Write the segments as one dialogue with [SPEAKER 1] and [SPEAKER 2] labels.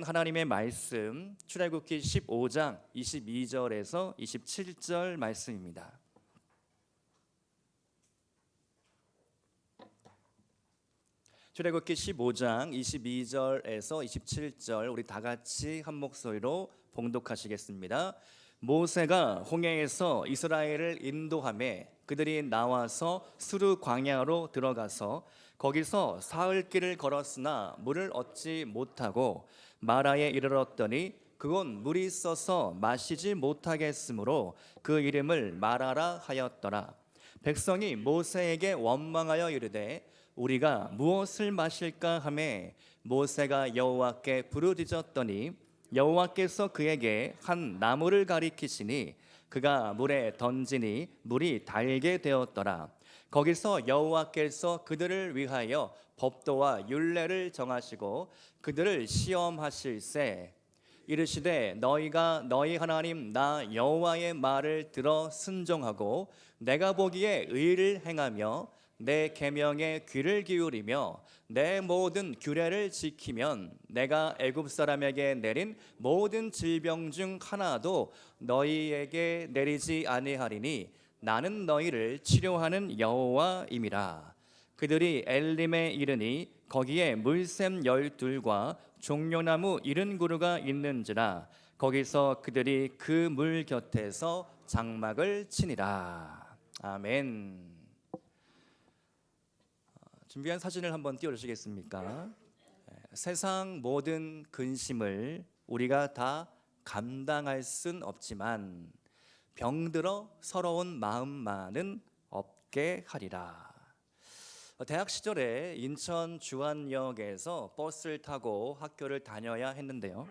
[SPEAKER 1] 하나님의 말씀 출애굽기 15장 22절에서 27절 말씀입니다. 출애굽기 15장 22절에서 27절 우리 다 같이 한 목소리로 봉독하시겠습니다. 모세가 홍해에서 이스라엘을 인도하매 그들이 나와서 수르 광야로 들어가서 거기서 사흘 길을 걸었으나 물을 얻지 못하고 마라에 이르렀더니 그곳 물이 있어서 마시지 못하겠으므로 그 이름을 마라라 하였더라. 백성이 모세에게 원망하여 이르되 우리가 무엇을 마실까 하매 모세가 여호와께 부르짖었더니 여호와께서 그에게 한 나무를 가리키시니 그가 물에 던지니 물이 달게 되었더라. 거기서 여호와께서 그들을 위하여 법도와 율례를 정하시고 그들을 시험하실세 이르시되 너희가 너희 하나님 나 여호와의 말을 들어 순종하고 내가 보기에 의를 행하며 내 계명에 귀를 기울이며 내 모든 규례를 지키면 내가 애굽 사람에게 내린 모든 질병 중 하나도 너희에게 내리지 아니하리니 나는 너희를 치료하는 여호와임이라. 그들이 엘림에 이르니 거기에 물샘 12과 종려나무 70그루가 있는지라. 거기서 그들이 그 물 곁에서 장막을 치니라. 아멘. 준비한 사진을 한번 띄워주시겠습니까? 세상 모든 근심을 우리가 다 감당할 순 없지만 병들어 서러운 마음만은 없게 하리라. 대학 시절에 인천 주안역에서 버스를 타고 학교를 다녀야 했는데요.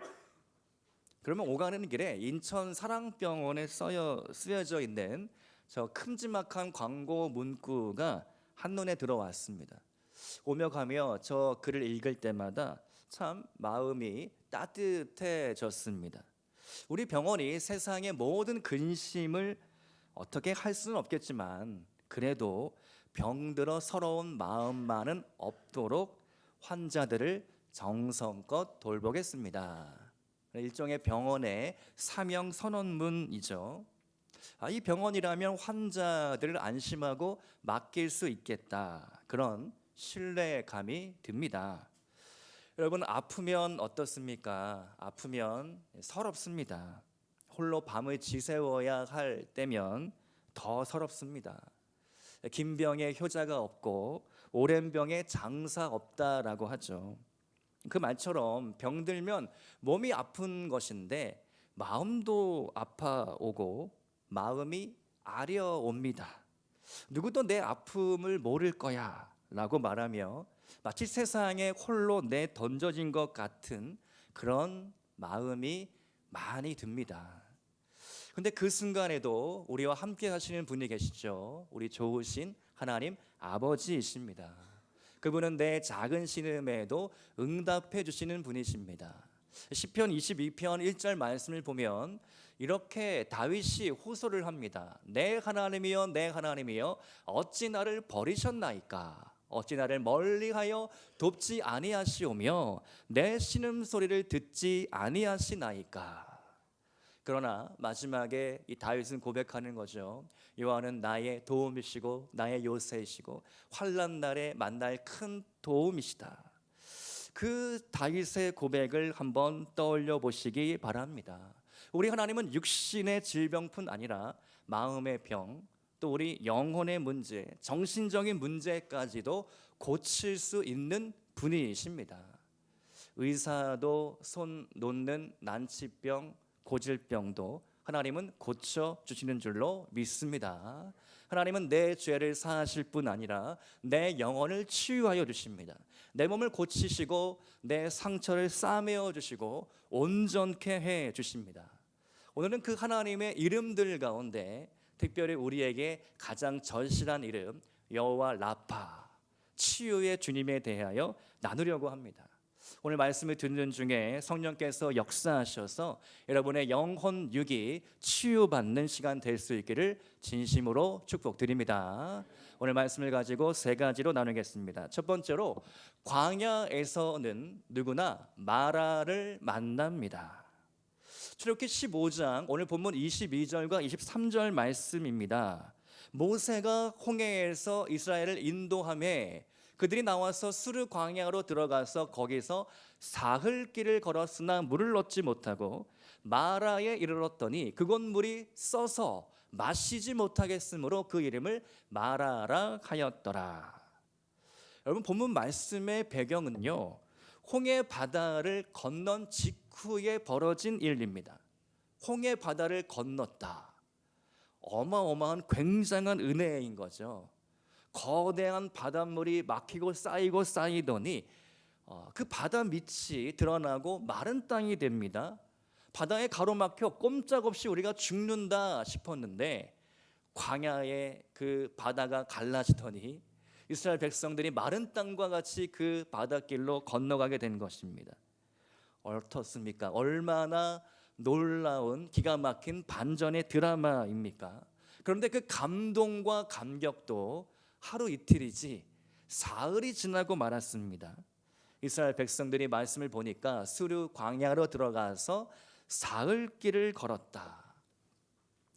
[SPEAKER 1] 그러면 오가는 길에 인천 사랑병원에 쓰여져 있는 저 큼지막한 광고 문구가 한눈에 들어왔습니다. 오며 가며 저 글을 읽을 때마다 참 마음이 따뜻해졌습니다. 우리 병원이 세상의 모든 근심을 어떻게 할 수는 없겠지만 그래도 병들어 서러운 마음만은 없도록 환자들을 정성껏 돌보겠습니다. 일종의 병원의 사명 선언문이죠. 이 병원이라면 환자들을 안심하고 맡길 수 있겠다, 그런 신뢰감이 듭니다. 여러분, 아프면 어떻습니까? 아프면 서럽습니다. 홀로 밤을 지새워야 할 때면 더 서럽습니다. 긴 병에 효자가 없고 오랜 병에 장사 없다라고 하죠. 그 말처럼 병들면 몸이 아픈 것인데 마음도 아파오고 마음이 아려옵니다. 누구도 내 아픔을 모를 거야 라고 말하며 마치 세상에 홀로 내 던져진 것 같은 그런 마음이 많이 듭니다. 근데 그 순간에도 우리와 함께 하시는 분이 계시죠. 우리 좋으신 하나님 아버지이십니다. 그분은 내 작은 신음에도 응답해 주시는 분이십니다. 시편 22편 1절 말씀을 보면 이렇게 다윗이 호소를 합니다. 내 하나님이여 내 하나님이여 어찌 나를 버리셨나이까. 어찌 나를 멀리하여 돕지 아니하시오며 내 신음소리를 듣지 아니하시나이까. 그러나 마지막에 이 다윗은 고백하는 거죠. 여호와는 나의 도움이시고 나의 요새이시고 환난 날에 만날 큰 도움이시다. 그 다윗의 고백을 한번 떠올려 보시기 바랍니다. 우리 하나님은 육신의 질병뿐 아니라 마음의 병, 또 우리 영혼의 문제, 정신적인 문제까지도 고칠 수 있는 분이십니다. 의사도 손 놓는 난치병, 고질병도 하나님은 고쳐주시는 줄로 믿습니다. 하나님은 내 죄를 사하실 뿐 아니라 내 영혼을 치유하여 주십니다. 내 몸을 고치시고 내 상처를 싸매어 주시고 온전케 해 주십니다. 오늘은 그 하나님의 이름들 가운데 특별히 우리에게 가장 절실한 이름 여호와 라파, 치유의 주님에 대하여 나누려고 합니다. 오늘 말씀을 듣는 중에 성령께서 역사하셔서 여러분의 영혼 육이 치유받는 시간 될 수 있기를 진심으로 축복드립니다. 오늘 말씀을 가지고 세 가지로 나누겠습니다. 첫 번째로, 광야에서는 누구나 마라를 만납니다. 출애굽기 15장 오늘 본문 22절과 23절 말씀입니다. 모세가 홍해에서 이스라엘을 인도하며 그들이 나와서 수르 광야로 들어가서 거기서 사흘 길을 걸었으나 물을 얻지 못하고 마라에 이르렀더니 그곳 물이 써서 마시지 못하겠으므로 그 이름을 마라라 하였더라. 여러분, 본문 말씀의 배경은요, 홍해 바다를 건넌 직후에 벌어진 일입니다. 홍해 바다를 건넜다. 어마어마한 굉장한 은혜인 거죠. 거대한 바닷물이 막히고 쌓이고 쌓이더니 그 바다 밑이 드러나고 마른 땅이 됩니다. 바다에 가로막혀 꼼짝없이 우리가 죽는다 싶었는데 광야에 그 바다가 갈라지더니 이스라엘 백성들이 마른 땅과 같이 그 바닷길로 건너가게 된 것입니다. 어떻습니까? 얼마나 놀라운 기가 막힌 반전의 드라마입니까? 그런데 그 감동과 감격도 하루 이틀이지 사흘이 지나고 말았습니다. 이스라엘 백성들이 말씀을 보니까 수르 광야로 들어가서 사흘 길을 걸었다.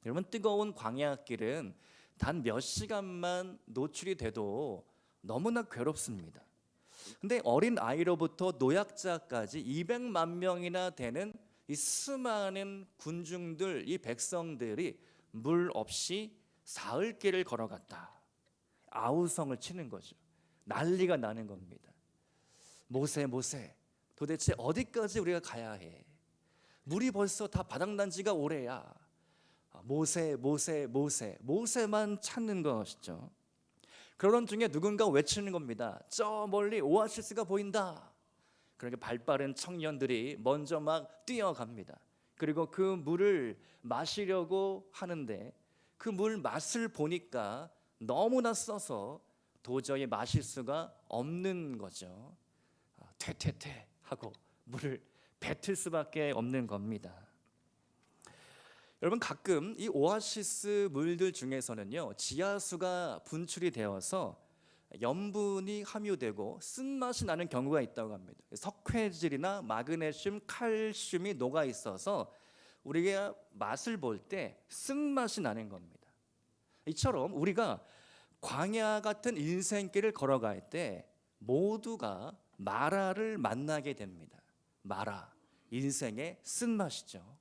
[SPEAKER 1] 여러분, 뜨거운 광야길은 단 몇 시간만 노출이 돼도 너무나 괴롭습니다. 근데 어린 아이로부터 노약자까지 200만 명이나 되는 이 수많은 군중들, 이 백성들이 물 없이 사흘 길을 걸어갔다. 아우성을 치는 거죠. 난리가 나는 겁니다. 모세, 모세, 도대체 어디까지 우리가 가야 해? 물이 벌써 다 바닥난 지가 오래야. 모세, 모세, 모세, 모세만 찾는 것이죠. 그러던 중에 누군가 외치는 겁니다. 저 멀리 오아시스가 보인다. 그러니까 발빠른 청년들이 먼저 막 뛰어갑니다. 그리고 그 물을 마시려고 하는데 그 물 맛을 보니까 너무나 써서 도저히 마실 수가 없는 거죠. 퇴퇴퇴 하고 물을 뱉을 수밖에 없는 겁니다. 여러분, 가끔 이 오아시스 물들 중에서는요, 지하수가 분출이 되어서 염분이 함유되고 쓴맛이 나는 경우가 있다고 합니다. 석회질이나 마그네슘, 칼슘이 녹아 있어서 우리가 맛을 볼 때 쓴맛이 나는 겁니다. 이처럼 우리가 광야 같은 인생길을 걸어갈 때 모두가 마라를 만나게 됩니다. 마라, 인생의 쓴맛이죠.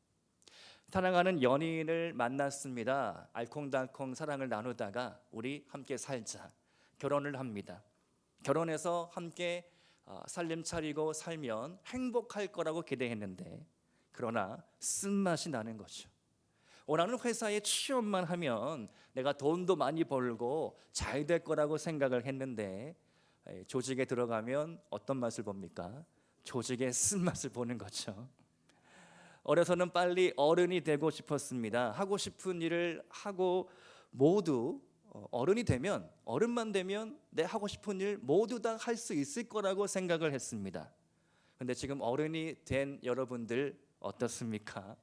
[SPEAKER 1] 사랑하는 연인을 만났습니다. 알콩달콩 사랑을 나누다가 우리 함께 살자, 결혼을 합니다. 결혼해서 함께 살림 차리고 살면 행복할 거라고 기대했는데 그러나 쓴맛이 나는 거죠. 원하는 회사에 취업만 하면 내가 돈도 많이 벌고 잘 될 거라고 생각을 했는데 조직에 들어가면 어떤 맛을 봅니까? 조직의 쓴맛을 보는 거죠. 어려서는 빨리 어른이 되고 싶었습니다. 하고 싶은 일을 하고 모두 어른이 되면, 어른만 되면 내 하고 싶은 일 모두 다 할 수 있을 거라고 생각을 했습니다. 근데 지금 어른이 된 여러분들 어떻습니까?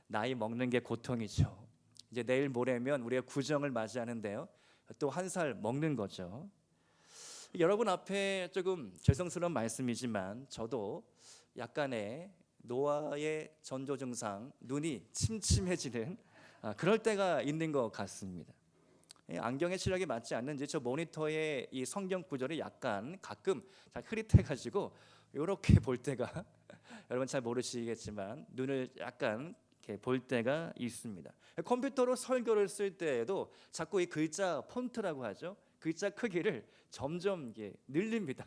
[SPEAKER 1] 나이 먹는 게 고통이죠. 이제 내일 모레면 우리가 구정을 맞이하는데요, 또 한 살 먹는 거죠. 여러분 앞에 조금 죄송스러운 말씀이지만 저도 약간의 노화의 전조 증상, 눈이 침침해지는 그럴 때가 있는 것 같습니다. 안경의 시력이 맞지 않는지 저 모니터의 이 성경 구절이 약간 가끔 잘 흐릿해가지고 이렇게 볼 때가 여러분 잘 모르시겠지만 눈을 약간 이렇게 볼 때가 있습니다. 컴퓨터로 설교를 쓸 때에도 자꾸 이 글자 폰트라고 하죠. 글자 크기를 점점 이게 늘립니다.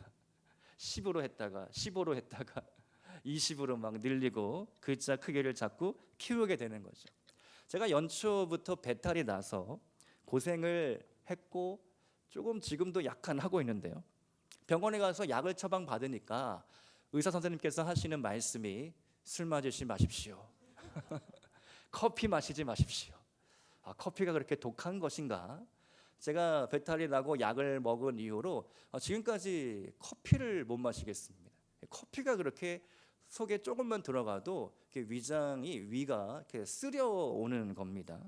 [SPEAKER 1] 10으로 했다가 15로 했다가 20으로 막 늘리고 글자 크기를 자꾸 키우게 되는 거죠. 제가 연초부터 배탈이 나서 고생을 했고 조금 지금도 약간 하고 있는데요. 병원에 가서 약을 처방 받으니까 의사 선생님께서 하시는 말씀이 술 마시지 마십시오. 커피 마시지 마십시오. 커피가 그렇게 독한 것인가? 제가 배탈이 나고 약을 먹은 이후로 지금까지 커피를 못 마시겠습니다. 커피가 그렇게 속에 조금만 들어가도 이렇게 위가 이렇게 쓰려오는 겁니다.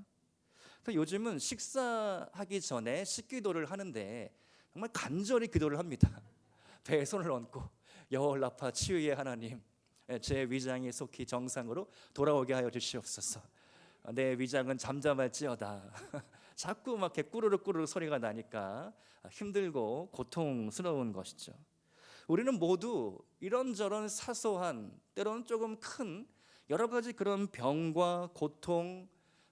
[SPEAKER 1] 그래서 요즘은 식사하기 전에 식기도를 하는데 정말 간절히 기도를 합니다. 배에 손을 얹고 여호와라파 치유의 하나님, 제 위장이 속히 정상으로 돌아오게 하여 주시옵소서. 내 위장은 잠잠할지어다. 자꾸 막 이렇게 꾸르륵 꾸르륵 소리가 나니까 힘들고 고통스러운 것이죠. 우리는 모두 이런저런 사소한, 때로는 조금 큰 여러 가지 그런 병과 고통,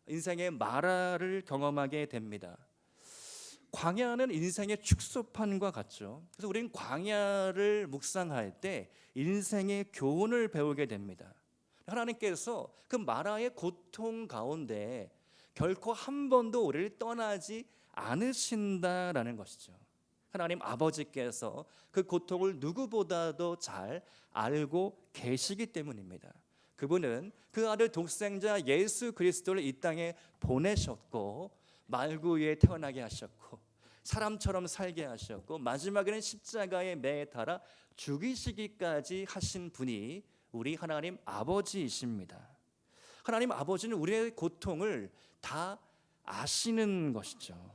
[SPEAKER 1] 인생의 마라를 경험하게 됩니다. 광야는 인생의 축소판과 같죠. 그래서 우리는 광야를 묵상할 때 인생의 교훈을 배우게 됩니다. 하나님께서 그 마라의 고통 가운데 결코 한 번도 우리를 떠나지 않으신다라는 것이죠. 하나님 아버지께서 그 고통을 누구보다도 잘 알고 계시기 때문입니다. 그분은 그 아들 독생자 예수 그리스도를 이 땅에 보내셨고 말구 위에 태어나게 하셨고 사람처럼 살게 하셨고 마지막에는 십자가에 매 달아 죽이시기까지 하신 분이 우리 하나님 아버지이십니다. 하나님 아버지는 우리의 고통을 다 아시는 것이죠.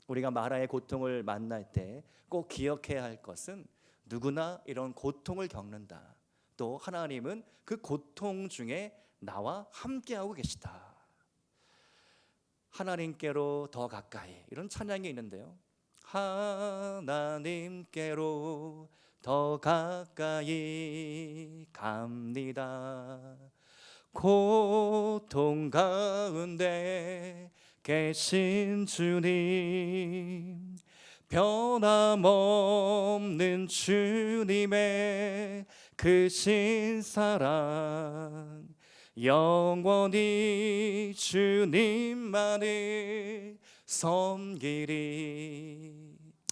[SPEAKER 1] 우리가 마라의 고통을 만날 때 꼭 기억해야 할 것은 누구나 이런 고통을 겪는다. 또 하나님은 그 고통 중에 나와 함께하고 계시다. 하나님께로 더 가까이, 이런 찬양이 있는데요. 하나님께로 더 가까이 갑니다. 고통 가운데 계신 주님, 변함없는 주님의 크신 사랑, 영원히 주님만을 섬기리.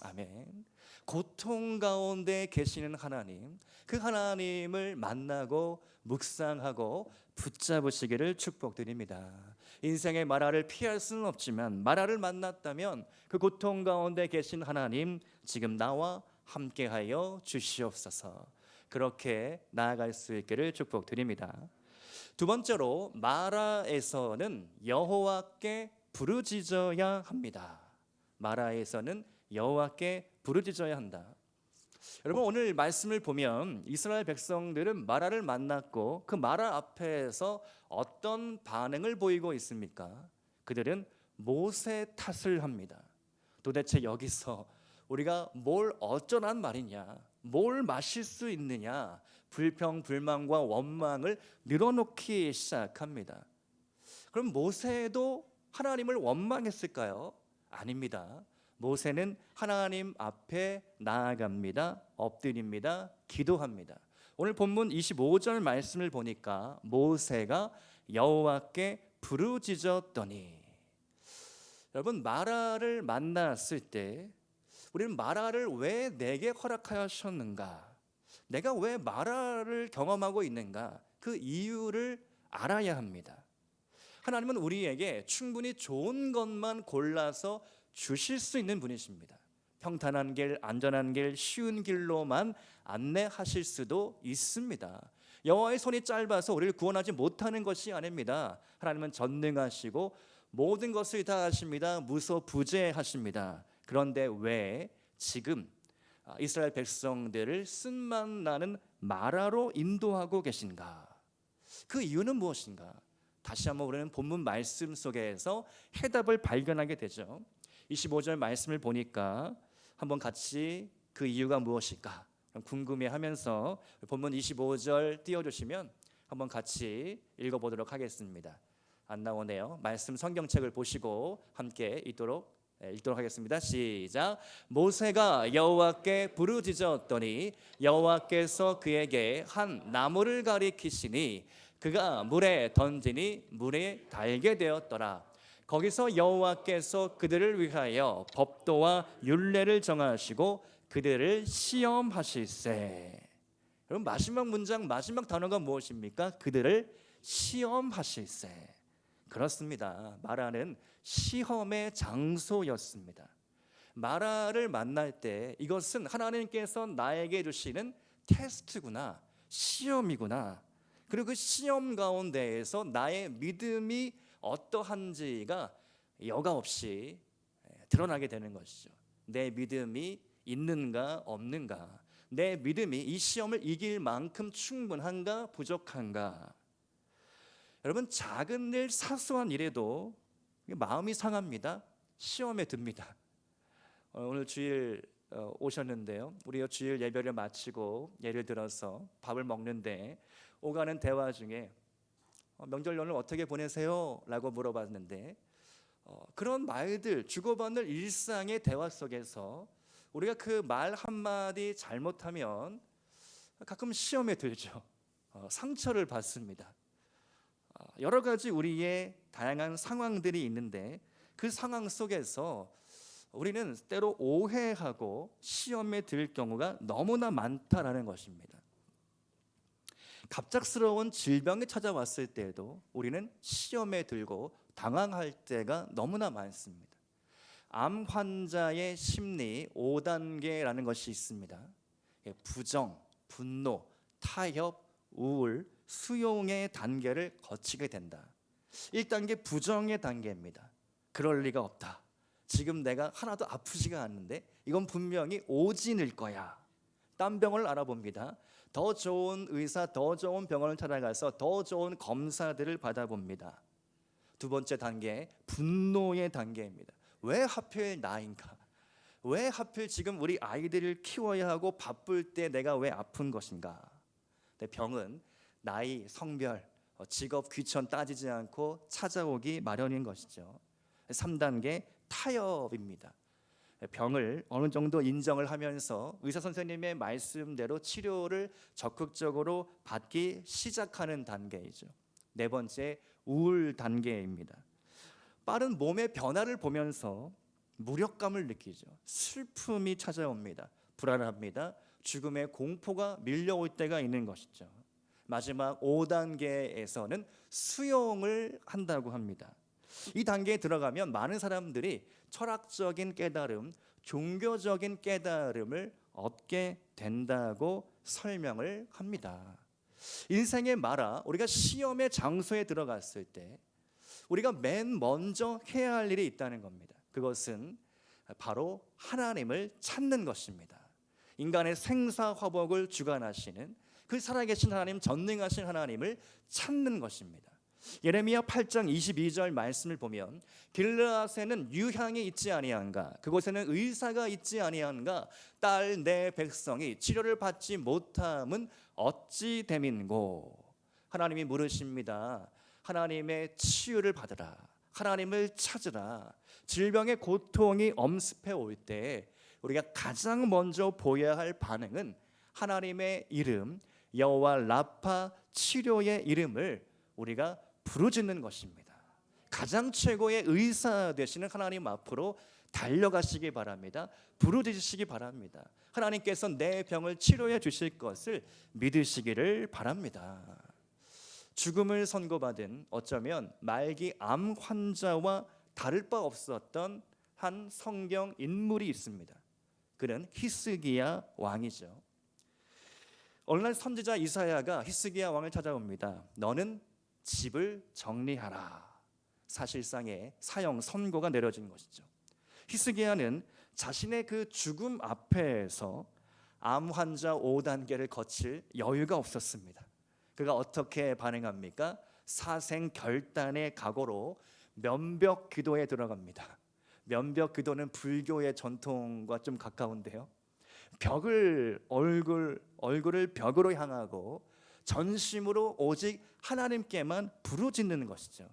[SPEAKER 1] 아멘. 고통 가운데 계시는 하나님, 그 하나님을 만나고 묵상하고 붙잡으시기를 축복드립니다. 인생의 마라를 피할 수는 없지만 마라를 만났다면 그 고통 가운데 계신 하나님, 지금 나와 함께하여 주시옵소서. 그렇게 나아갈 수 있기를 축복드립니다. 두 번째로, 마라에서는 여호와께 부르짖어야 합니다. 마라에서는 여호와께 부르짖어야 한다. 여러분, 오늘 말씀을 보면 이스라엘 백성들은 마라를 만났고 그 마라 앞에서 어떤 반응을 보이고 있습니까? 그들은 모세 탓을 합니다. 도대체 여기서 우리가 뭘 어쩌란 말이냐, 뭘 마실 수 있느냐, 불평, 불만과 원망을 늘어놓기 시작합니다. 그럼 모세도 하나님을 원망했을까요? 아닙니다. 모세는 하나님 앞에 나아갑니다. 엎드립니다. 기도합니다. 오늘 본문 25절 말씀을 보니까 모세가 여호와께 부르짖었더니, 여러분, 마라를 만났을 때 우리는 마라를 왜 내게 허락하셨는가, 내가 왜 마라를 경험하고 있는가, 그 이유를 알아야 합니다. 하나님은 우리에게 충분히 좋은 것만 골라서 주실 수 있는 분이십니다. 평탄한 길, 안전한 길, 쉬운 길로만 안내하실 수도 있습니다. 여호와의 손이 짧아서 우리를 구원하지 못하는 것이 아닙니다. 하나님은 전능하시고 모든 것을 다 하십니다. 무소부재하십니다. 그런데 왜 지금 이스라엘 백성들을 쓴맛 나는 마라로 인도하고 계신가? 그 이유는 무엇인가? 다시 한번 우리는 본문 말씀 속에서 해답을 발견하게 되죠. 25절 말씀을 보니까 한번 같이 그 이유가 무엇일까 궁금해하면서 본문 25절 띄워주시면 한번 같이 읽어보도록 하겠습니다. 안 나오네요. 말씀 성경책을 보시고 함께 읽도록 하겠습니다. 시작. 모세가 여호와께 부르짖었더니 여호와께서 그에게 한 나무를 가리키시니 그가 물에 던지니 물에 달게 되었더라. 거기서 여호와께서 그들을 위하여 법도와 율례를 정하시고 그들을 시험하실세. 여러분, 마지막 문장, 마지막 단어가 무엇입니까? 그들을 시험하실세. 그렇습니다. 마라는 시험의 장소였습니다. 마라를 만날 때 이것은 하나님께서 나에게 주시는 테스트구나, 시험이구나. 그리고 그 시험 가운데에서 나의 믿음이 어떠한지가 여과 없이 드러나게 되는 것이죠. 내 믿음이 있는가 없는가, 내 믿음이 이 시험을 이길 만큼 충분한가 부족한가. 여러분, 작은 일, 사소한 일에도 마음이 상합니다. 시험에 듭니다. 오늘 주일 오셨는데요, 우리가 주일 예배를 마치고 예를 들어서 밥을 먹는데 오가는 대화 중에 명절 연휴 어떻게 보내세요? 라고 물어봤는데 그런 말들, 주고받는 일상의 대화 속에서 우리가 그 말 한마디 잘못하면 가끔 시험에 들죠. 상처를 받습니다. 여러 가지 우리의 다양한 상황들이 있는데 그 상황 속에서 우리는 때로 오해하고 시험에 들 경우가 너무나 많다라는 것입니다. 갑작스러운 질병이 찾아왔을 때에도 우리는 시험에 들고 당황할 때가 너무나 많습니다. 암 환자의 심리 5단계라는 것이 있습니다. 부정, 분노, 타협, 우울, 수용의 단계를 거치게 된다. 1단계 부정의 단계입니다. 그럴 리가 없다. 지금 내가 하나도 아프지가 않는데 이건 분명히 오진일 거야. 딴 병을 알아봅니다. 더 좋은 의사, 더 좋은 병원을 찾아가서 더 좋은 검사들을 받아봅니다. 두 번째 단계, 분노의 단계입니다. 왜 하필 나인가? 왜 하필 지금 우리 아이들을 키워야 하고 바쁠 때 내가 왜 아픈 것인가? 병은 나이, 성별, 직업, 귀천 따지지 않고 찾아오기 마련인 것이죠. 3단계 타협입니다. 병을 어느 정도 인정을 하면서 의사 선생님의 말씀대로 치료를 적극적으로 받기 시작하는 단계이죠. 4번째 우울 단계입니다. 빠른 몸의 변화를 보면서 무력감을 느끼죠. 슬픔이 찾아옵니다. 불안합니다. 죽음의 공포가 밀려올 때가 있는 것이죠. 마지막 5단계에서는 수용을 한다고 합니다. 이 단계에 들어가면 많은 사람들이 철학적인 깨달음, 종교적인 깨달음을 얻게 된다고 설명을 합니다. 인생의 마라, 우리가 시험의 장소에 들어갔을 때 우리가 맨 먼저 해야 할 일이 있다는 겁니다. 그것은 바로 하나님을 찾는 것입니다. 인간의 생사화복을 주관하시는 그 살아계신 하나님, 전능하신 하나님을 찾는 것입니다. 예레미야 8장 22절 말씀을 보면 길르앗에는 유향이 있지 아니한가, 그곳에는 의사가 있지 아니한가, 딸 내 백성이 치료를 받지 못함은 어찌 됨인고. 하나님이 물으십니다. 하나님의 치유를 받으라, 하나님을 찾으라. 질병의 고통이 엄습해 올 때 우리가 가장 먼저 보여야 할 반응은 하나님의 이름, 여호와 라파 치료의 이름을 우리가 부르짖는 것입니다. 가장 최고의 의사 되시는 하나님 앞으로 달려가시기 바랍니다. 부르짖으시기 바랍니다. 하나님께서 내 병을 치료해 주실 것을 믿으시기를 바랍니다. 죽음을 선고받은 어쩌면 말기 암 환자와 다를 바 없었던 한 성경 인물이 있습니다. 그는 히스기야 왕이죠. 어느 날 선지자 이사야가 히스기야 왕을 찾아옵니다. 너는 집을 정리하라. 사실상의 사형 선고가 내려진 것이죠. 히스기야는 자신의 그 죽음 앞에서 암 환자 5단계를 거칠 여유가 없었습니다. 그가 어떻게 반응합니까? 사생결단의 각오로 면벽 기도에 들어갑니다. 면벽 기도는 불교의 전통과 좀 가까운데요. 얼굴을 벽으로 향하고 전심으로 오직 하나님께만 부르짖는 것이죠.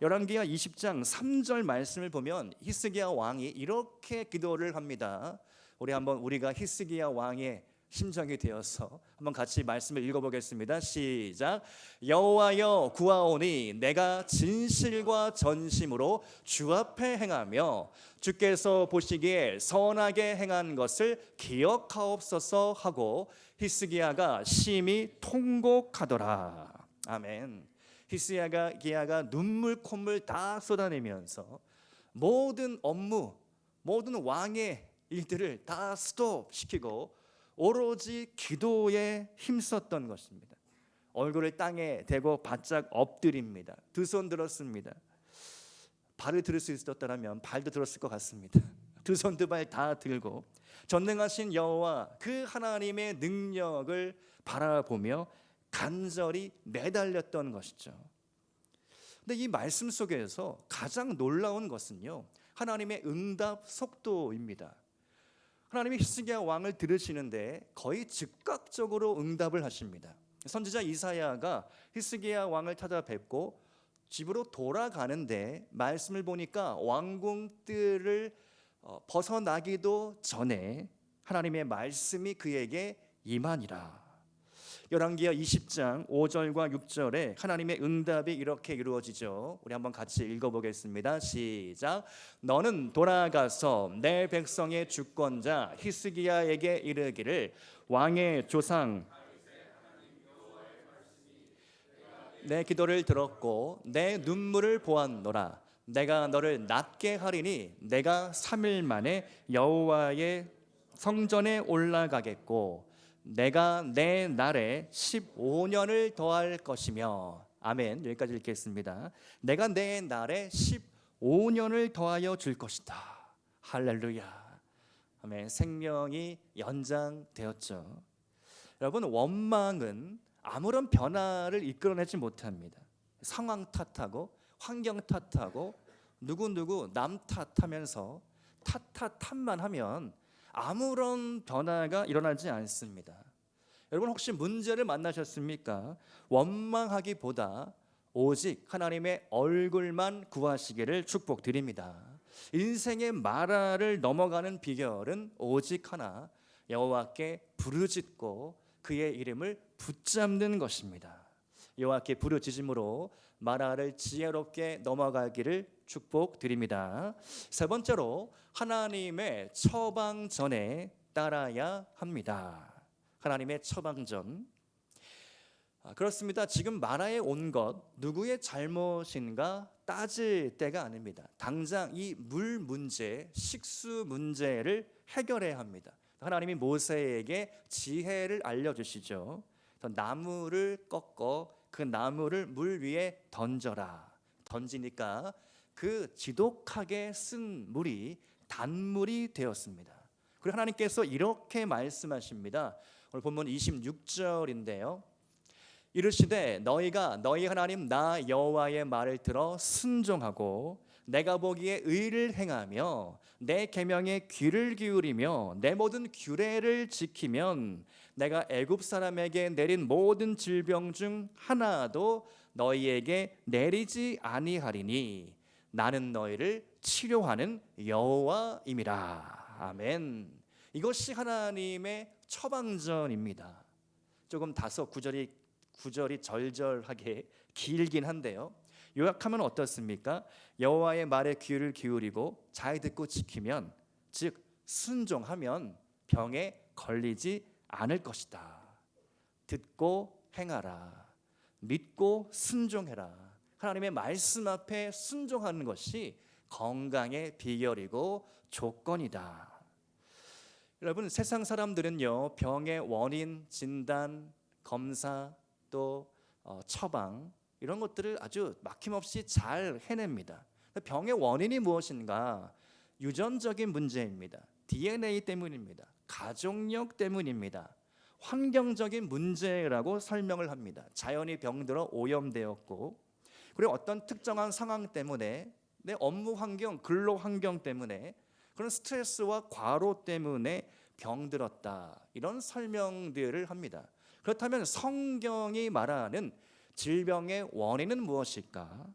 [SPEAKER 1] 열왕기하 20장 3절 말씀을 보면 히스기야 왕이 이렇게 기도를 합니다. 우리가 히스기야 왕의 심정이 되어서 한번 같이 말씀을 읽어보겠습니다. 시작. 여호와여 구하오니 내가 진실과 전심으로 주 앞에 행하며 주께서 보시기에 선하게 행한 것을 기억하옵소서 하고 히스기야가 심히 통곡하더라. 아멘. 히스기야가 눈물 콧물 다 쏟아내면서 모든 업무, 모든 왕의 일들을 다 스톱시키고 오로지 기도에 힘썼던 것입니다. 얼굴을 땅에 대고 바짝 엎드립니다. 두 손 들었습니다. 발을 들을 수 있었다면 발도 들었을 것 같습니다. 두 손 두 발 다 들고 전능하신 여호와 그 하나님의 능력을 바라보며 간절히 매달렸던 것이죠. 근데 이 말씀 속에서 가장 놀라운 것은요, 하나님의 응답 속도입니다. 하나님이 히스기야 왕을 들으시는데 거의 즉각적으로 응답을 하십니다. 선지자 이사야가 히스기야 왕을 찾아뵙고 집으로 돌아가는데 말씀을 보니까 왕궁들을 벗어나기도 전에 하나님의 말씀이 그에게 임하니라. 열왕기하 20장 5절과 6절에 하나님의 응답이 이렇게 이루어지죠. 우리 한번 같이 읽어보겠습니다. 시작. 너는 돌아가서 내 백성의 주권자 히스기야에게 이르기를 왕의 조상 내 기도를 들었고 내 눈물을 보았노라. 내가 너를 낫게 하리니 내가 3일 만에 여호와의 성전에 올라가겠고 내가 내 날에 15년을 더할 것이며. 아멘. 여기까지 읽겠습니다. 내가 내 날에 15년을 더하여 줄 것이다. 할렐루야. 아멘. 생명이 연장되었죠. 여러분, 원망은 아무런 변화를 이끌어내지 못합니다. 상황 탓하고 환경 탓하고 누구누구 남 탓하면서 탓만 하면 아무런 변화가 일어나지 않습니다. 여러분, 혹시 문제를 만나셨습니까? 원망하기보다 오직 하나님의 얼굴만 구하시기를 축복드립니다. 인생의 마라를 넘어가는 비결은 오직 하나, 여호와께 부르짖고 그의 이름을 붙잡는 것입니다. 여호와께 부르짖음으로 마라를 지혜롭게 넘어가기를 축복드립니다. 세 번째로 하나님의 처방전에 따라야 합니다. 하나님의 처방전. 그렇습니다. 지금 마라에 온 것 누구의 잘못인가 따질 때가 아닙니다. 당장 이 물 문제, 식수 문제를 해결해야 합니다. 하나님이 모세에게 지혜를 알려주시죠. 나무를 꺾어 그 나무를 물 위에 던져라. 던지니까 그 지독하게 쓴 물이 단물이 되었습니다. 그리고 하나님께서 이렇게 말씀하십니다. 오늘 본문 26절인데요. 이르시되 너희가 너희 하나님 나 여호와의 말을 들어 순종하고 내가 보기에 의를 행하며 내 계명에 귀를 기울이며 내 모든 규례를 지키면 내가 애굽 사람에게 내린 모든 질병 중 하나도 너희에게 내리지 아니하리니 나는 너희를 치료하는 여호와임이라. 아멘. 이것이 하나님의 처방전입니다. 조금 다소 구절이 절절하게 길긴 한데요. 요약하면 어떻습니까? 여호와의 말에 귀를 기울이고 잘 듣고 지키면, 즉 순종하면 병에 걸리지 않을 것이다. 듣고 행하라. 믿고 순종해라. 하나님의 말씀 앞에 순종하는 것이 건강의 비결이고 조건이다. 여러분, 세상 사람들은요, 병의 원인 진단, 검사, 또 처방 이런 것들을 아주 막힘없이 잘 해냅니다. 병의 원인이 무엇인가? 유전적인 문제입니다. DNA 때문입니다. 가족력 때문입니다. 환경적인 문제라고 설명을 합니다. 자연이 병들어 오염되었고, 그리고 어떤 특정한 상황 때문에, 내 업무 환경, 근로 환경 때문에, 그런 스트레스와 과로 때문에 병들었다. 이런 설명들을 합니다. 그렇다면 성경이 말하는 질병의 원인은 무엇일까?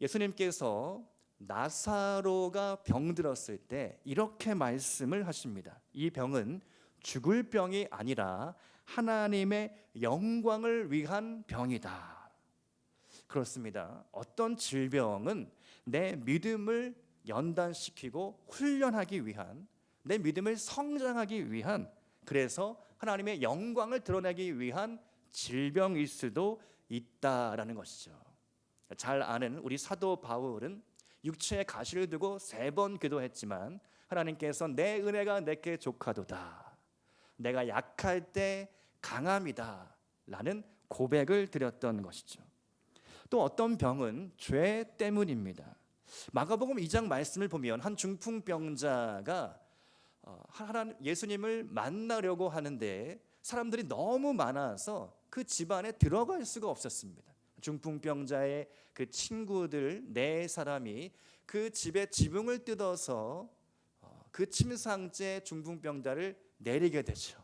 [SPEAKER 1] 예수님께서 나사로가 병들었을 때 이렇게 말씀을 하십니다. 이 병은 죽을 병이 아니라 하나님의 영광을 위한 병이다. 그렇습니다. 어떤 질병은 내 믿음을 연단시키고 훈련하기 위한, 내 믿음을 성장하기 위한, 그래서 하나님의 영광을 드러내기 위한 질병일 수도 있다라는 것이죠. 잘 아는 우리 사도 바울은 육체의 가시를 두고 3번 기도했지만 하나님께서 내 은혜가 내게 족하도다, 내가 약할 때 강함이다 라는 고백을 드렸던 것이죠. 또 어떤 병은 죄 때문입니다. 마가복음 2장 말씀을 보면 한 중풍병자가 하나님 예수님을 만나려고 하는데 사람들이 너무 많아서 그 집안에 들어갈 수가 없었습니다. 중풍병자의 그 친구들 4사람이 그 집의 지붕을 뜯어서 그 침상째 중풍병자를 내리게 되죠.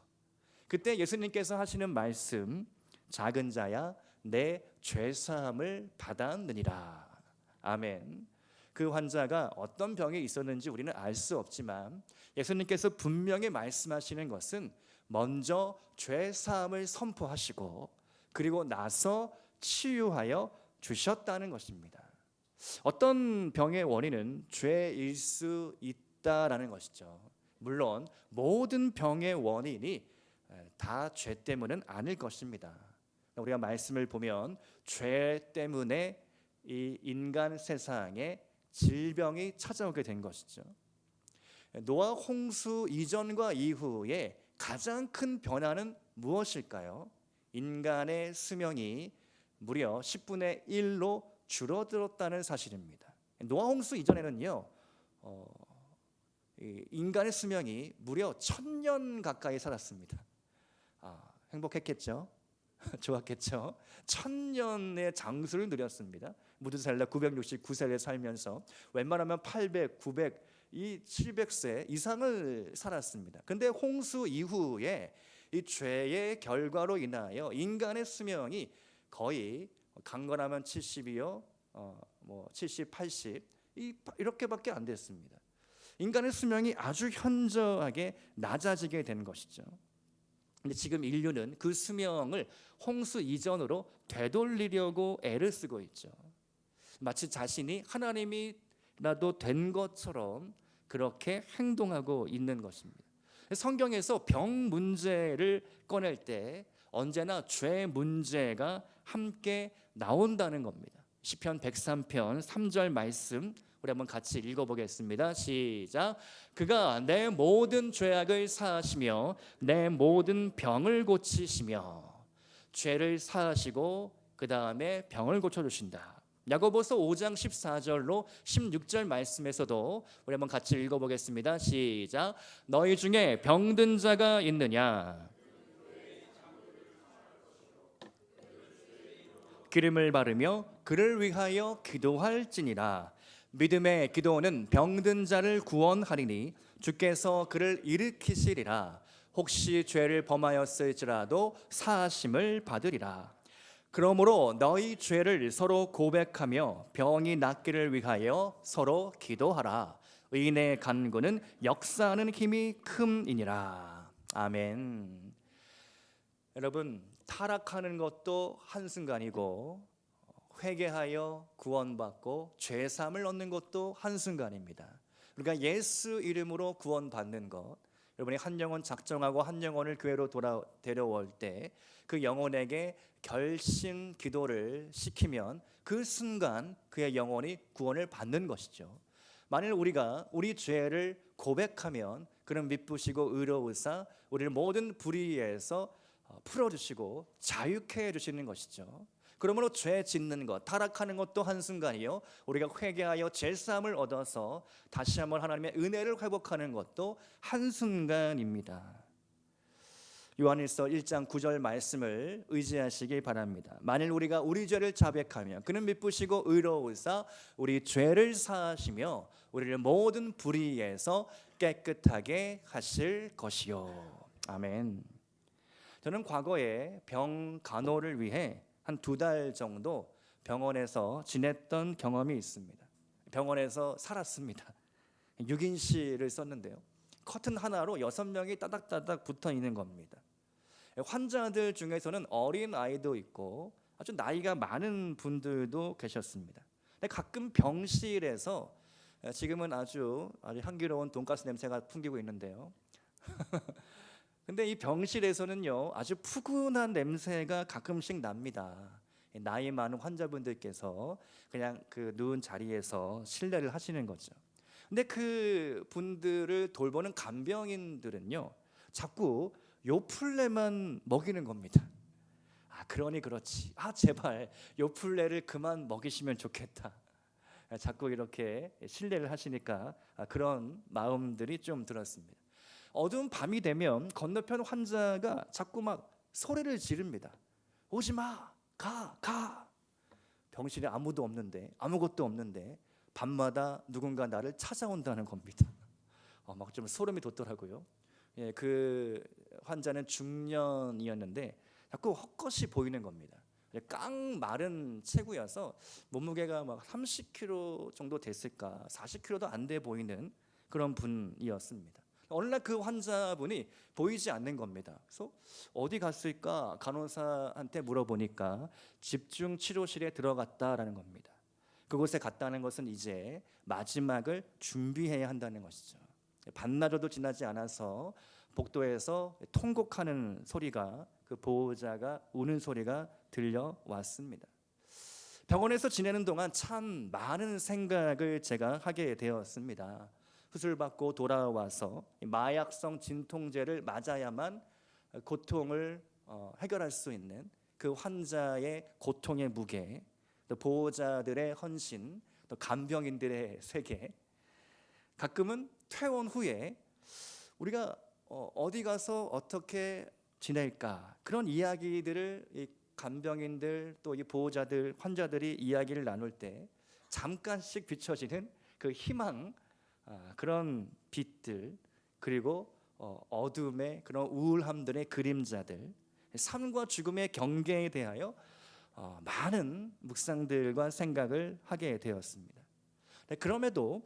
[SPEAKER 1] 그때 예수님께서 하시는 말씀, 작은 자야 내 죄사함을 받았느니라. 아멘. 그 환자가 어떤 병에 있었는지 우리는 알 수 없지만 예수님께서 분명히 말씀하시는 것은 먼저 죄사함을 선포하시고 그리고 나서 치유하여 주셨다는 것입니다. 어떤 병의 원인은 죄일 수 있다라는 것이죠. 물론 모든 병의 원인이 다 죄 때문은 아닐 것입니다. 우리가 말씀을 보면 죄 때문에 이 인간 세상에 질병이 찾아오게 된 것이죠. 노아 홍수 이전과 이후에 가장 큰 변화는 무엇일까요? 인간의 수명이 무려 10분의 1로 줄어들었다는 사실입니다. 노아 홍수 이전에는요, 인간의 수명이 무려 1000년 가까이 살았습니다. 행복했겠죠? 좋았겠죠? 1000년의 장수를 누렸습니다. 무드살라 969세를 살면서 웬만하면 800, 900, 700세 이상을 살았습니다. 근데 홍수 이후에 이 죄의 결과로 인하여 인간의 수명이 거의 강건하면 70이요, 70, 80 이렇게밖에 안 됐습니다. 인간의 수명이 아주 현저하게 낮아지게 된 것이죠. 근데 지금 인류는 그 수명을 홍수 이전으로 되돌리려고 애를 쓰고 있죠. 마치 자신이 하나님이라도 된 것처럼 그렇게 행동하고 있는 것입니다. 성경에서 병 문제를 꺼낼 때 언제나 죄 문제가 함께 나온다는 겁니다. 시편 103편 3절 말씀 우리 한번 같이 읽어보겠습니다. 시작. 그가 내 모든 죄악을 사하시며 내 모든 병을 고치시며. 죄를 사하시고 그 다음에 병을 고쳐주신다. 야고보서 5장 14절로 16절 말씀에서도 우리 한번 같이 읽어보겠습니다. 시작. 너희 중에 병든 자가 있느냐? 기름을 바르며 그를 위하여 기도할지니라. 믿음의 기도는 병든 자를 구원하리니 주께서 그를 일으키시리라. 혹시 죄를 범하였을지라도 사하심을 받으리라. 그러므로 너희 죄를 서로 고백하며 병이 낫기를 위하여 서로 기도하라. 의인의 간구는 역사하는 힘이 큼이니라. 아멘. 여러분, 타락하는 것도 한순간이고 회개하여 구원받고 죄사함을 얻는 것도 한순간입니다. 그러니까 예수 이름으로 구원받는 것, 여러분이 한 영혼 작정하고 한 영혼을 교회로 데려올 때 그 영혼에게 결심 기도를 시키면 그 순간 그의 영혼이 구원을 받는 것이죠. 만일 우리가 우리 죄를 고백하면 그는 미쁘시고 의로우사 우리를 모든 불의에서 풀어주시고 자유케 해주시는 것이죠. 그러므로 죄 짓는 것, 타락하는 것도 한순간이요, 우리가 회개하여 죄사함을 얻어서 다시 한번 하나님의 은혜를 회복하는 것도 한순간입니다. 요한일서 1장 9절 말씀을 의지하시기 바랍니다. 만일 우리가 우리 죄를 자백하며 그는 미쁘시고 의로우사 우리 죄를 사하시며 우리를 모든 불의에서 깨끗하게 하실 것이요. 아멘. 저는 과거에 병 간호를 위해 한 2달 정도 병원에서 지냈던 경험이 있습니다. 병원에서 살았습니다. 6인실을 썼는데요, 커튼 하나로 6명이 따닥따닥 붙어 있는 겁니다. 환자들 중에서는 어린 아이도 있고 아주 나이가 많은 분들도 계셨습니다. 근데 가끔 병실에서 지금은 아주 향기로운 돈가스 냄새가 풍기고 있는데요. 근데 이 병실에서는요, 아주 푸근한 냄새가 가끔씩 납니다. 나이 많은 환자분들께서 그냥 그 누운 자리에서 실례를 하시는 거죠. 근데 그 분들을 돌보는 간병인들은요, 자꾸 요플레만 먹이는 겁니다. 그러니 그렇지. 제발 요플레를 그만 먹이시면 좋겠다. 자꾸 이렇게 신뢰를 하시니까 그런 마음들이 좀 들었습니다. 어두운 밤이 되면 건너편 환자가 자꾸 막 소리를 지릅니다. 오지 마, 가. 병실에 아무도 없는데, 아무것도 없는데 밤마다 누군가 나를 찾아온다는 겁니다. 막 좀 소름이 돋더라고요. 그 환자는 중년이었는데 자꾸 헛것이 보이는 겁니다. 깡 마른 체구여서 몸무게가 막 30kg 정도 됐을까, 40kg도 안 돼 보이는 그런 분이었습니다. 어느 날 그 환자분이 보이지 않는 겁니다. 그래서 어디 갔을까 간호사한테 물어보니까 집중 치료실에 들어갔다라는 겁니다. 그곳에 갔다는 것은 이제 마지막을 준비해야 한다는 것이죠. 반나절도 지나지 않아서 복도에서 통곡하는 소리가, 그 보호자가 우는 소리가 들려왔습니다. 병원에서 지내는 동안 참 많은 생각을 제가 하게 되었습니다. 수술받고 돌아와서 마약성 진통제를 맞아야만 고통을 해결할 수 있는 그 환자의 고통의 무게, 또 보호자들의 헌신, 또 간병인들의 세계, 가끔은 퇴원 후에 우리가 어디 가서 어떻게 지낼까, 그런 이야기들을 이 간병인들 또 이 보호자들, 환자들이 이야기를 나눌 때 잠깐씩 비춰지는 그 희망, 그런 빛들, 그리고 어둠의 그런 우울함들의 그림자들, 삶과 죽음의 경계에 대하여 많은 묵상들과 생각을 하게 되었습니다. 그럼에도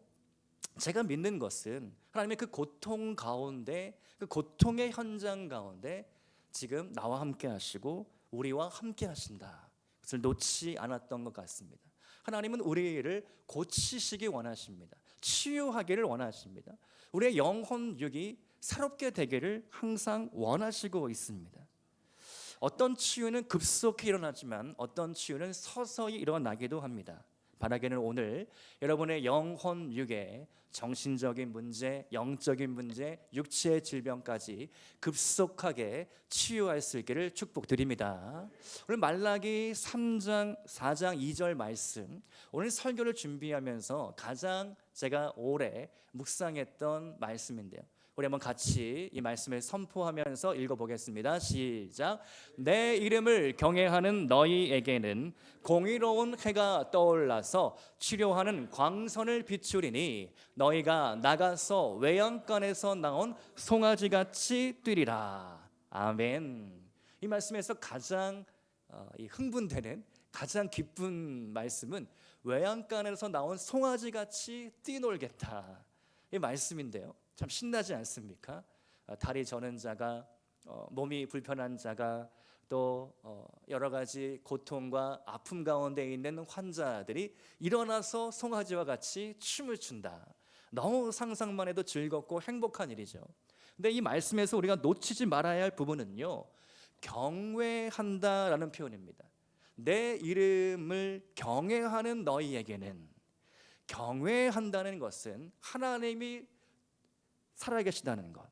[SPEAKER 1] 제가 믿는 것은 하나님의 그 고통 가운데, 그 고통의 현장 가운데 지금 나와 함께 하시고 우리와 함께 하신다, 그것을 놓지 않았던 것 같습니다. 하나님은 우리를 고치시기 원하십니다. 치유하기를 원하십니다. 우리의 영혼육이 새롭게 되기를 항상 원하시고 있습니다. 어떤 치유는 급속히 일어나지만 어떤 치유는 서서히 일어나기도 합니다. 바라기는 오늘 여러분의 영혼육에 정신적인 문제, 영적인 문제, 육체의 질병까지 급속하게 치유할 수 있기를 축복드립니다. 오늘 말라기 3장 4장 2절 말씀, 오늘 설교를 준비하면서 가장 제가 오래 묵상했던 말씀인데요, 우리 한번 같이 이 말씀을 선포하면서 읽어보겠습니다. 시작. 내 이름을 경외하는 너희에게는 공의로운 해가 떠올라서 치료하는 광선을 비추리니 너희가 나가서 외양간에서 나온 송아지같이 뛰리라. 아멘. 이 말씀에서 가장 흥분되는, 가장 기쁜 말씀은 외양간에서 나온 송아지같이 뛰놀겠다, 이 말씀인데요, 참 신나지 않습니까? 다리 저는 자가, 몸이 불편한 자가, 또 여러 가지 고통과 아픔 가운데 있는 환자들이 일어나서 송아지와 같이 춤을 춘다. 너무 상상만 해도 즐겁고 행복한 일이죠. 근데 이 말씀에서 우리가 놓치지 말아야 할 부분은요, 경외한다라는 표현입니다. 내 이름을 경외하는 너희에게는, 경외한다는 것은 하나님이 살아계시다는 것,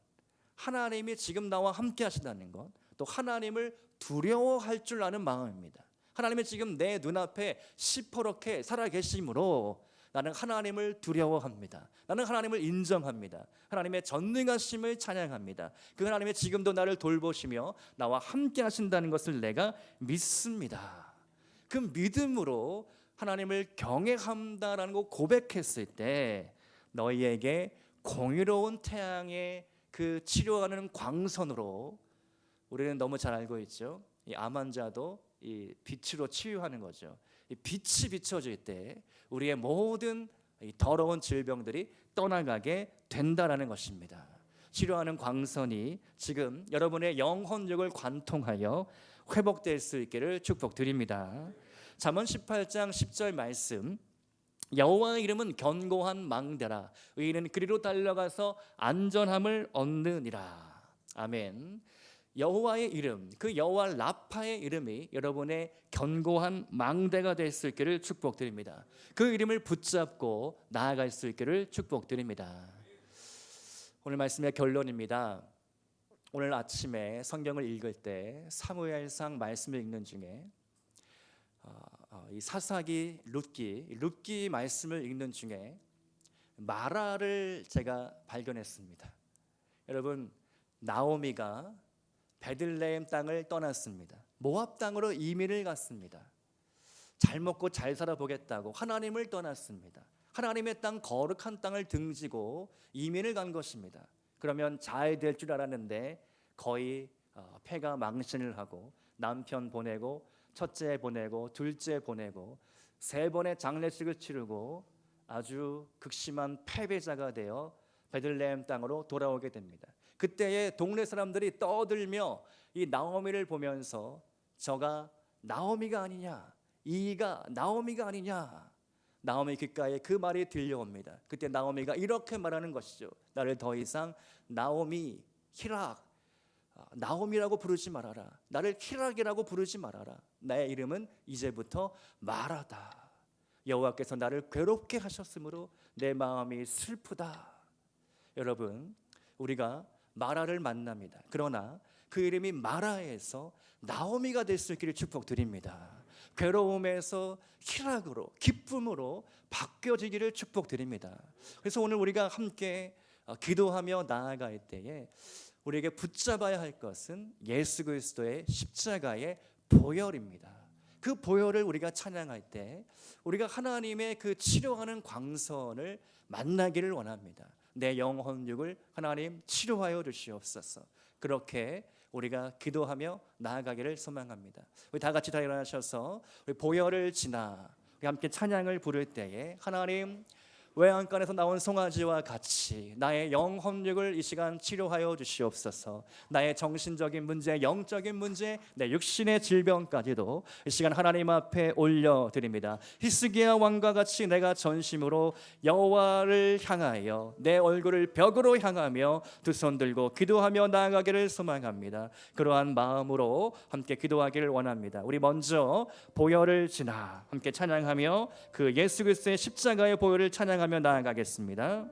[SPEAKER 1] 하나님이 지금 나와 함께 하신다는 것, 또 하나님을 두려워할 줄 아는 마음입니다. 하나님이 지금 내 눈앞에 시퍼렇게 살아계심으로 나는 하나님을 두려워합니다. 나는 하나님을 인정합니다. 하나님의 전능하심을 찬양합니다. 그 하나님이 지금도 나를 돌보시며 나와 함께 하신다는 것을 내가 믿습니다. 그 믿음으로 하나님을 경외한다라는 거 고백했을 때 너희에게 공의로운 태양의 그 치료하는 광선으로, 우리는 너무 잘 알고 있죠, 이 암 환자도 이 빛으로 치유하는 거죠. 이 빛이 비춰질 때 우리의 모든 이 더러운 질병들이 떠나가게 된다라는 것입니다. 치료하는 광선이 지금 여러분의 영혼력을 관통하여 회복될 수 있기를 축복드립니다. 잠언 18장 10절 말씀, 여호와의 이름은 견고한 망대라, 의인은 그리로 달려가서 안전함을 얻느니라. 아멘. 여호와의 이름, 그 여호와 라파의 이름이 여러분의 견고한 망대가 될 수 있기를 축복드립니다. 그 이름을 붙잡고 나아갈 수 있기를 축복드립니다. 오늘 말씀의 결론입니다. 오늘 아침에 성경을 읽을 때 사무엘상 말씀을 읽는 중에 이 사사기 룻기 말씀을 읽는 중에 마라를 제가 발견했습니다. 여러분, 나오미가 베들레헴 땅을 떠났습니다. 모압 땅으로 이민을 갔습니다. 잘 먹고 잘 살아보겠다고 하나님을 떠났습니다. 하나님의 땅, 거룩한 땅을 등지고 이민을 간 것입니다. 그러면 잘 될 줄 알았는데 거의 패가 망신을 하고 남편 보내고 첫째 보내고 둘째 보내고 세 번의 장례식을 치르고 아주 극심한 패배자가 되어 베들레헴 땅으로 돌아오게 됩니다. 그때에 동네 사람들이 떠들며 이 나오미를 보면서 저가 나오미가 아니냐, 이가 나오미가 아니냐, 나오미 귓가에 그 말이 들려옵니다. 그때 나오미가 이렇게 말하는 것이죠. 나를 더 이상 나오미, 히락, 나오미라고 부르지 말아라. 나를 히락이라고 부르지 말아라. 나의 이름은 이제부터 마라다. 여호와께서 나를 괴롭게 하셨으므로 내 마음이 슬프다. 여러분, 우리가 마라를 만납니다. 그러나 그 이름이 마라에서 나오미가 될 수 있기를 축복드립니다. 괴로움에서 희락으로, 기쁨으로 바뀌어지기를 축복드립니다. 그래서 오늘 우리가 함께 기도하며 나아갈 때에 우리에게 붙잡아야 할 것은 예수 그리스도의 십자가의 보혈입니다. 그 보혈을 우리가 찬양할 때 우리가 하나님의 그 치료하는 광선을 만나기를 원합니다. 내 영혼육을 하나님 치료하여 주시옵소서. 그렇게 우리가 기도하며 나아가기를 소망합니다. 우리 다 같이 다 일어나셔서 우리 보혈을 지나 우리 함께 찬양을 부를 때에 하나님, 외양간에서 나온 송아지와 같이 나의 영혼육을 이 시간 치료하여 주시옵소서. 나의 정신적인 문제, 영적인 문제, 내 육신의 질병까지도 이 시간 하나님 앞에 올려드립니다. 히스기야 왕과 같이 내가 전심으로 여호와를 향하여 내 얼굴을 벽으로 향하며 두 손 들고 기도하며 나아가기를 소망합니다. 그러한 마음으로 함께 기도하기를 원합니다. 우리 먼저 보혈을 지나 함께 찬양하며 그 예수 그리스도의 십자가의 보혈을 찬양하며 나아가겠습니다.